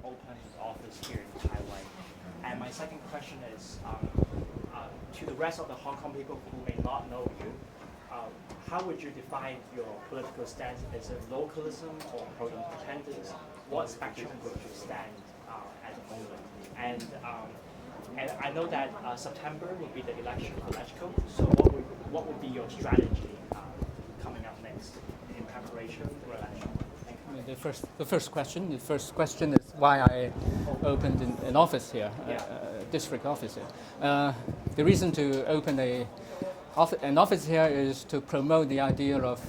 opened an office here in Taiwan. And my second question is, to the rest of the Hong Kong people who may not know you, how would you define your political stance? Is it localism or pro-independence? What spectrum would you stand at the moment? And I know that September will be the election for LegCo, so what would be your strategy coming up next in preparation for election? The first question is why I opened an office here, district office here. The reason to open an office here is to promote the idea of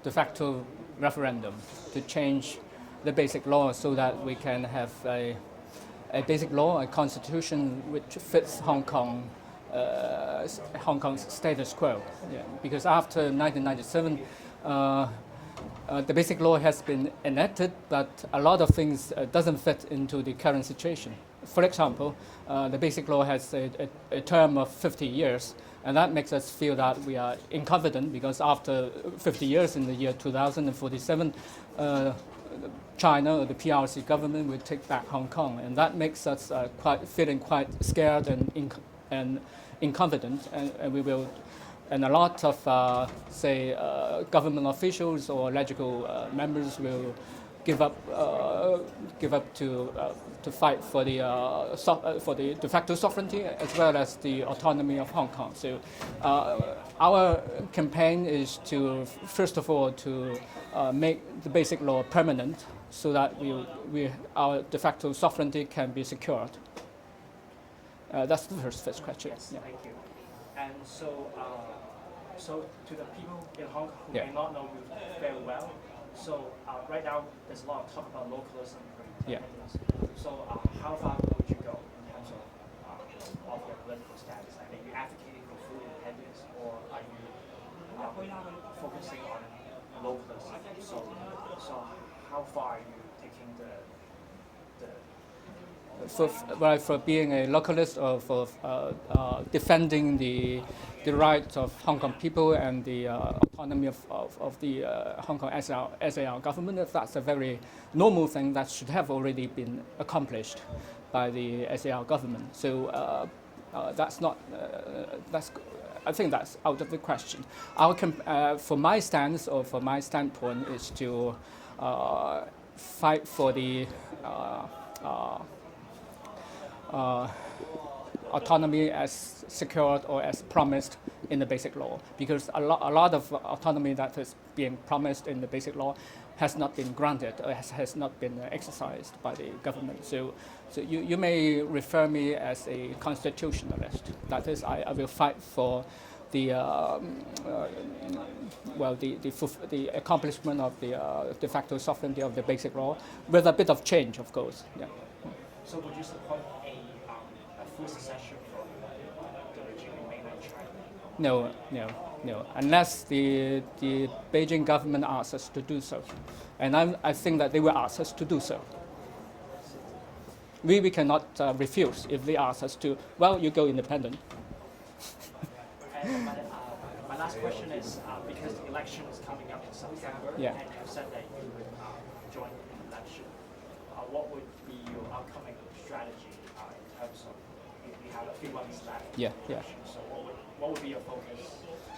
de facto referendum, to change the basic law so that we can have a basic law, a constitution which fits Hong Kong's status quo. Yeah. Because after 1997, the basic law has been enacted, but a lot of things doesn't fit into the current situation. For example, the basic law has a term of 50 years, and that makes us feel that we are incompetent because after 50 years, in the year 2047, China or the PRC government will take back Hong Kong, and that makes us feeling quite scared and incompetent, and we will. And a lot of, government officials or LegCo members will give up to fight for the de facto sovereignty as well as the autonomy of Hong Kong. So our campaign is to, first of all, to make the basic law permanent so that our de facto sovereignty can be secured. That's the first question. Yes, thank you. And so to the people in Hong Kong who may not know you very well, so right now there's a lot of talk about localism. So how far would you go in terms of your political status? Are you advocating for full independence, or are you focusing on localism? So how far are you taking for being a localist or for defending the rights of Hong Kong people and the autonomy of the Hong Kong SAR government? That's a very normal thing that should have already been accomplished by the SAR government. So that's not. I think that's out of the question. For my stance or for my standpoint is to fight for the autonomy as secured or as promised in the basic law, because a lot of autonomy that is being promised in the basic law has not been granted or has not been exercised by the government. So you may refer me as a constitutionalist. That is, I will fight for the accomplishment of the de facto sovereignty of the basic law with a bit of change, of course. Yeah. So would you support a full secession from the regime in mainland China? No. Unless the Beijing government asks us to do so. And I think that they will ask us to do so. We cannot refuse if they ask us to, well, you go independent. And my last question is, because the election is coming up in September, and you said that you would join the election, what would be your upcoming strategy in terms of, we have a few months left? So what would be your focus?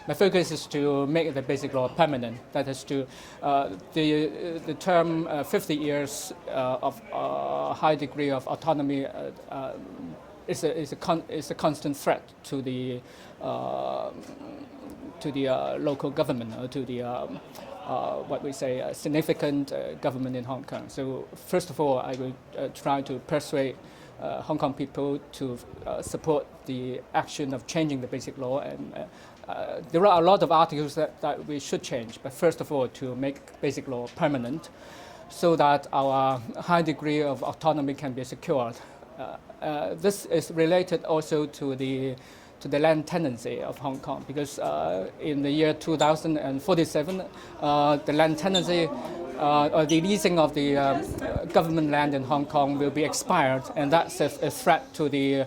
My focus is to make the basic law permanent. That is to the term 50 years of high degree of autonomy is a constant threat to the local government or to the significant government in Hong Kong. So first of all, I will try to persuade Hong Kong people to support the action of changing the basic law, and there are a lot of articles that we should change, but first of all to make basic law permanent so that our high degree of autonomy can be secured. This is related also to the land tenancy of Hong Kong, because in the year 2047, the land tenancy or the leasing of the government land in Hong Kong will be expired, and that's a threat to the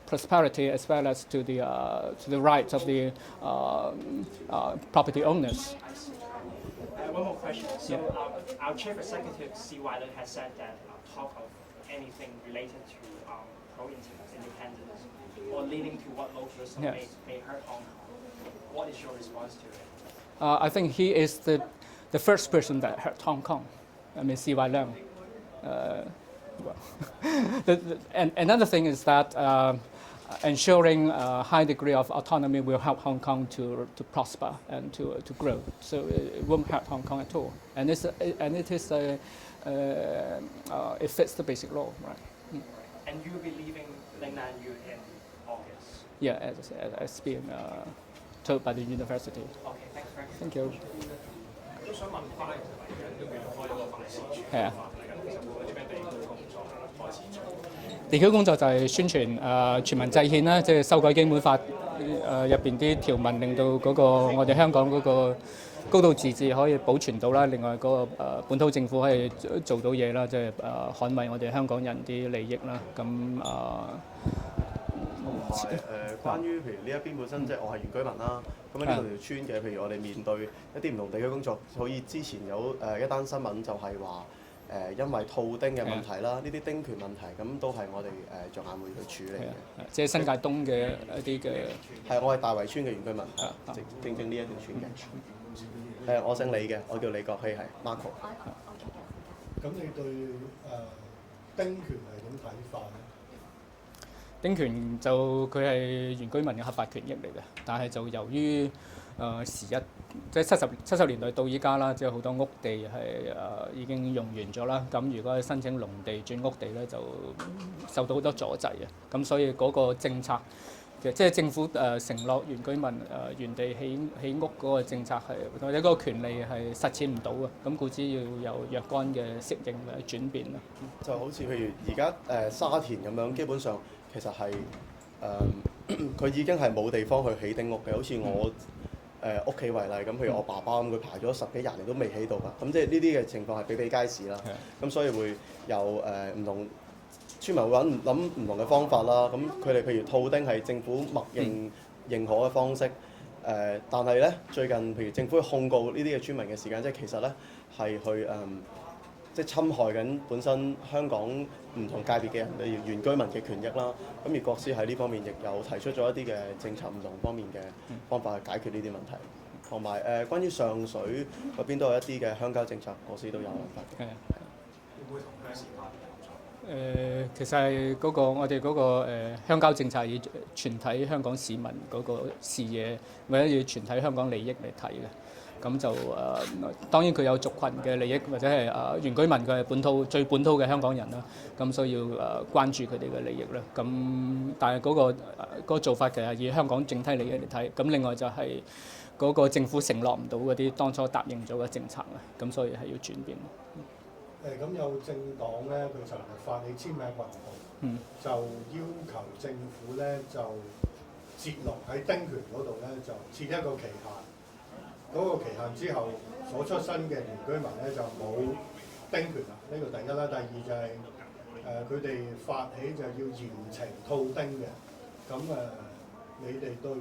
prosperity as well as to the rights of the property owners. one more question. So our chief executive, CY, has said that talk of anything related to pro-independence or leading to what localism may hurt Hong Kong. What is your response to it? I think he is the first person that hurt Hong Kong. I mean, CY Leung. And another thing is that ensuring a high degree of autonomy will help Hong Kong to prosper and to grow. So it won't hurt Hong Kong at all. And it fits the basic law, right? And you will be leaving Lingnan U in August? Yeah, as being told by the university. Okay, thanks very much. Thank you. 都想問翻，都未開咗個辦事處，係啊。其實會有啲咩地區工作開始做？地區工作就係宣傳全民制憲啦，即係修改基本法入邊啲條文，令到嗰個我哋香港嗰個高度自治可以保存到啦。另外嗰個本土政府可以做到嘢啦，即係捍衛我哋香港人啲利益啦。咁關於譬如呢一邊本身即係我係原居民啦，咁喺呢度條村嘅，譬如我哋面對一啲唔同地區工作，好似之前有一單新聞就係話因為套丁嘅問題啦，呢啲丁權問題，咁都係我哋着眼會去處理嘅。即係新界東嘅一啲嘅。係，我係大圍村嘅原居民，正呢一條村嘅。我姓李嘅，我叫李國希，係 Marco。咁你對丁權係點睇法咧？丁權就佢係原居民嘅合法權益嚟嘅，但係就由於即係70年代到依家啦，即係好多屋地係已經用完咗啦。咁如果申請農地轉屋地咧，就受到好多阻滯嘅。咁所以嗰個政策即係政府承諾原居民原地起屋嗰個政策係或者嗰個權利係實踐唔到嘅。咁故此要有若干嘅適應或者轉變啦。就好似譬如而家沙田咁樣，基本上其實係佢已經係冇地方去起丁屋嘅，好似我屋企為例，咁譬如我爸爸咁，佢排咗10幾20年都未起到㗎，咁即係呢啲嘅情況係比比皆是啦。咁所以會有唔同村民會諗唔同嘅方法啦。咁佢哋譬如套丁係政府默認可嘅方式，但係咧最近譬如政府去控告呢啲嘅村民嘅時間，即係其實咧係去即係侵害緊本身香港唔同界別嘅人，例如原居民嘅權益啦。咁而國師喺呢方面亦有提出咗一啲嘅政策唔同方面嘅方法去解決呢啲問題。同埋關於上水嗰邊都有一啲嘅鄉郊政策，國師都有諗法嘅。會唔會同鄉事化合作？其實係嗰個我哋嗰個鄉郊政策以全體香港市民嗰個視野，或者以全體香港利益嚟睇嘅。咁就當然佢有族群嘅利益，或者係原居民佢係最本土嘅香港人啦。咁所以要關注佢哋嘅利益啦。咁但係嗰個做法其實以香港整體利益嚟睇。咁另外就係嗰個政府承諾唔到嗰啲當初答應咗嘅政策啊。咁所以係要轉變。咁有政黨咧，佢尋日發起簽名運動，就要求政府咧就截落喺丁權嗰度咧就設一個期限。嗰個期限之後所出生嘅原居民咧就冇丁權啦，呢個第一啦。第二就係佢哋發起就要嚴懲套丁嘅。咁你哋對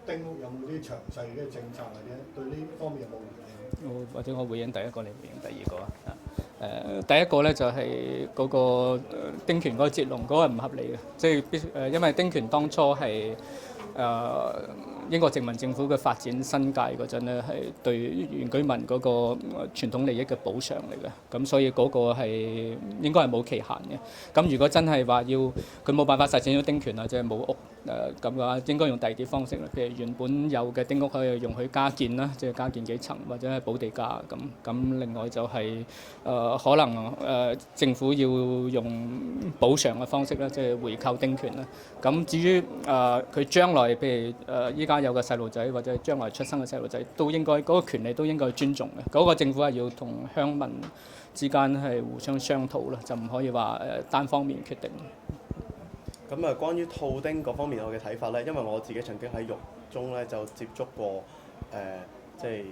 丁屋有冇啲詳細嘅政策，或者對呢方面有冇回應？或者我回應第一個，你回應第二個啊。第一個咧就係嗰個丁權嗰個截龍嗰個唔合理嘅，即係因為丁權當初係英國殖民政府嘅發展新界嗰陣咧，係對原居民嗰個傳統利益嘅補償嚟嘅，咁所以嗰個係應該係冇期限嘅。咁如果真係話要佢冇辦法實踐到丁權啊，即係冇屋咁嘅話，應該用第二啲方式啦，譬如原本有嘅丁屋可以容許加建啦，即係加建幾層或者係補地價咁。咁另外就係可能政府要用補償嘅方式啦，即係回購丁權啦。咁至於佢將來譬如依家有個細路仔或者將來出生嘅細路仔，都應該嗰個權利都應該尊重嘅。嗰個政府係要同鄉民之間係互相商討啦，就唔可以話單方面決定。咁關於套丁嗰方面我嘅睇法咧，因為我自己曾經喺獄中咧就接觸過即係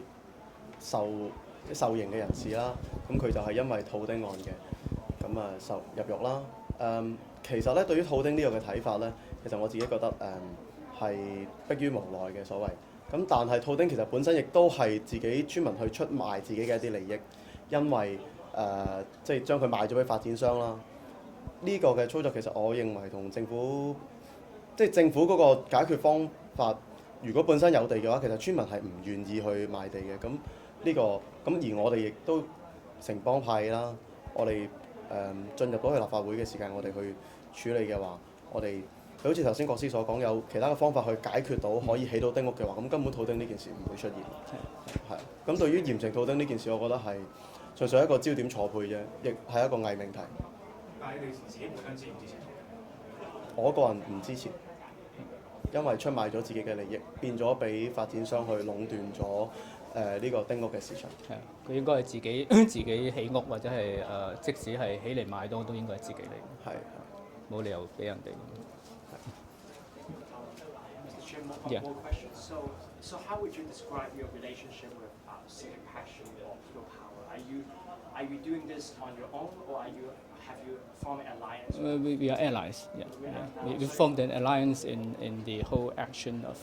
受刑嘅人士啦。咁佢就係因為套丁案嘅，咁受入獄啦。其實咧對於套丁呢個嘅睇法咧，其實我自己覺得係迫於無奈嘅所謂。咁但係套丁其實本身亦都係自己專門去出賣自己嘅一啲利益，因為即係將佢賣咗俾發展商啦。呢個嘅操作其實我認為同政府即係政府嗰個解決方法，如果本身有地嘅話，其實村民係唔願意去賣地嘅。咁呢個咁而我哋亦都城邦派啦，我哋進入到去立法會嘅時間，我哋去處理嘅話，我哋好似頭先國師所講，有其他嘅方法去解決到可以起到丁屋嘅話，咁根本套丁呢件事唔會出現。係。咁對於嚴懲套丁呢件事，我覺得係純粹一個焦點錯配啫，亦係一個偽命題。但係你自己本身支唔支持？我個人唔支持，因為出賣咗自己嘅利益，變咗俾發展商去壟斷咗呢個丁屋嘅市場。係啊，佢應該係自己起屋或者係即使係起嚟賣都應該係自己嚟。係。冇理由俾人哋。One more question. So how would you describe your relationship with SocREC or People Power? Are you doing this on your own, or have you formed an alliance? We are allies. Yeah. We formed an alliance in the whole action of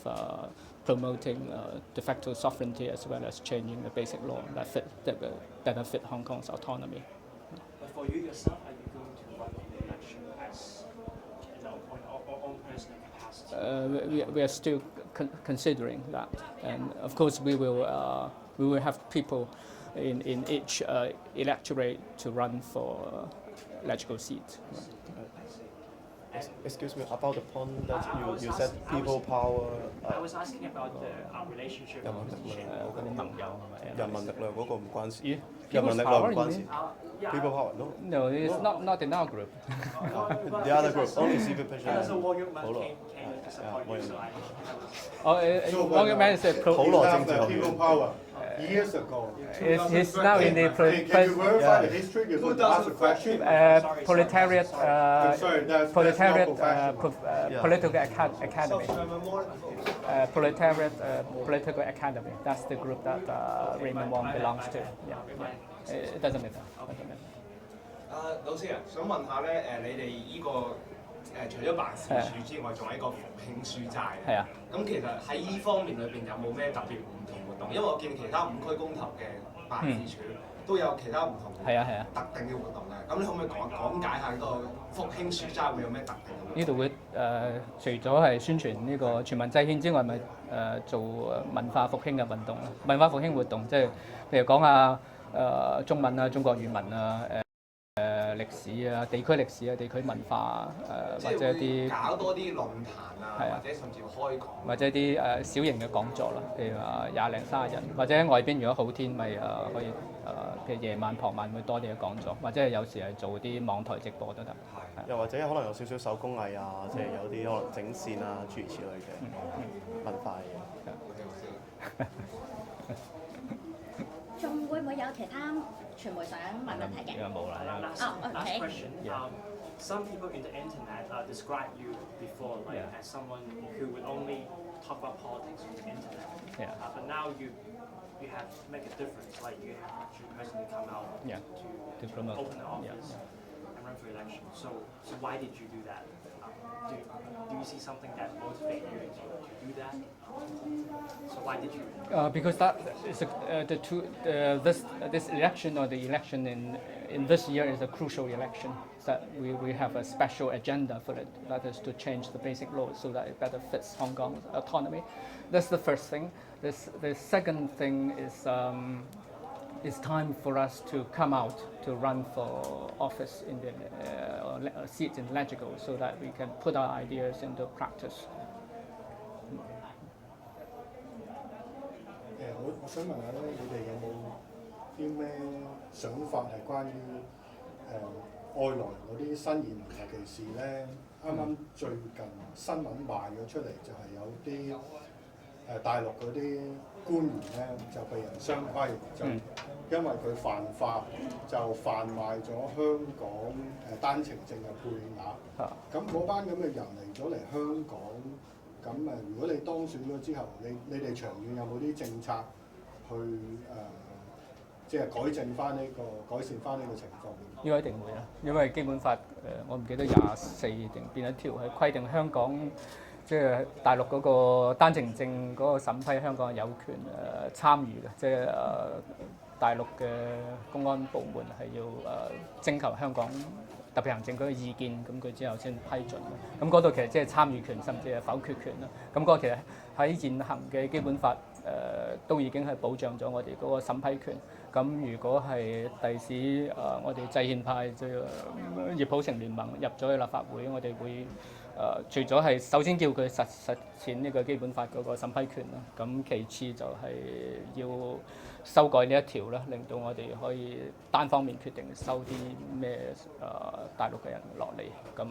promoting de facto sovereignty as well as changing the basic law that will benefit Hong Kong's autonomy. But for you yourself, are you going to run for the election as on your own personal capacity? We are still considering that, and of course we will have people in each electorate to run for legislative seats. Excuse me, about the point that you said people power. I was asking about the relationship with 嗰啲盟友係咪？人民力量嗰個唔關事。咦？人民力量唔關事。Yeah. People power no. No, it's not in our group. The other group only civil And so petition. Wang Yukman 好咯。came to support you, so I Wang Yukman is a Holo have政治 the People Power years ago. he's now in the Can you verify the history? You could ask a question. proletariat Sorry, that's proletariat not professional. political academy. Proletariat political academy. That's the group that Raymond Wong belongs to. Yeah. It doesn't matter. 老師啊，想問下咧，你哋依個除咗辦事處之外，仲有一個復興書齋。係啊。咁其實喺依方面裏邊有冇咩特別唔同活動？因為我見其他5區公投嘅辦事處都有其他唔同特定嘅活動嘅。咁你可唔可以講解下個復興書齋會有咩特定嘅活動？呢度會除咗係宣傳呢個全民制憲之外，咪做文化復興嘅運動啦。文化復興活動即係譬如講下中文啊、中國語文啊、歷史啊、地區歷史啊、地區文化或者一啲搞多啲論壇啊，或者甚至開講，或者啲小型嘅講座啦，譬如話20零30人，或者喺外邊如果好天咪可以譬如夜晚傍晚會多啲嘅講座，或者係有時係做啲網台直播都得。又或者可能有少少手工藝啊，即係有啲可能整線啊，諸如此類嘅文化嘢。仲會唔會有其他傳媒想問問題嘅？冇啦。Last question. Some people in the internet describe you before as someone who would only talk about politics on the internet. But now you have make a difference. Like you have actually personally come out to promote, open the office and run for election. So why did you do that? Do you see something that motivated you to do that? So why did you? Because that is this election or the election in this year is a crucial election. That we have a special agenda for it. That is to change the basic laws so that it better fits Hong Kong's autonomy. That's the first thing. The second thing is it's time for us to come out to run for office in the seats in legislature so that we can put our ideas into practice. 我想問下咧，你哋有冇啲咩想法係關於外來嗰啲新移民，尤其是咧啱啱最近新聞賣咗出嚟，就係有啲大陸嗰啲官員咧就被人雙規，就因為佢犯法就販賣咗香港單程證嘅配額。咁嗰班咁嘅人嚟咗嚟香港。咁如果你當選咗之後，你哋長遠有冇啲政策去即係改善翻呢個情況？呢個一定會啦，因為基本法我唔記得24定邊一條係規定香港即係大陸嗰個單程證嗰個審批，香港係有權參與嘅，即係大陸嘅公安部門係要徵求香港特別行政區嘅意見，咁佢之後先批准嘅。咁嗰度其實即係參與權，甚至係否決權啦。咁嗰個其實喺現行嘅基本法都已經係保障咗我哋嗰個審批權。咁如果係第時我哋制憲派即係熱普城聯盟入咗去立法會，我哋會除咗係首先叫佢實踐呢個基本法嗰個審批權啦，咁其次就係要修改呢一條啦，令到我哋可以單方面決定收啲咩大陸嘅人落嚟，咁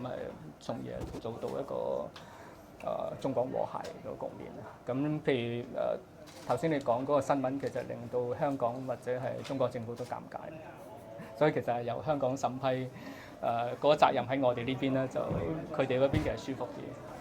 從而做到一個中港和諧嘅局面。咁譬如頭先你講嗰個新聞，其實令到香港或者係中國政府都尷尬，所以其實係由香港審批嗰個責任喺我哋呢邊咧，就佢哋嗰邊其實舒服啲。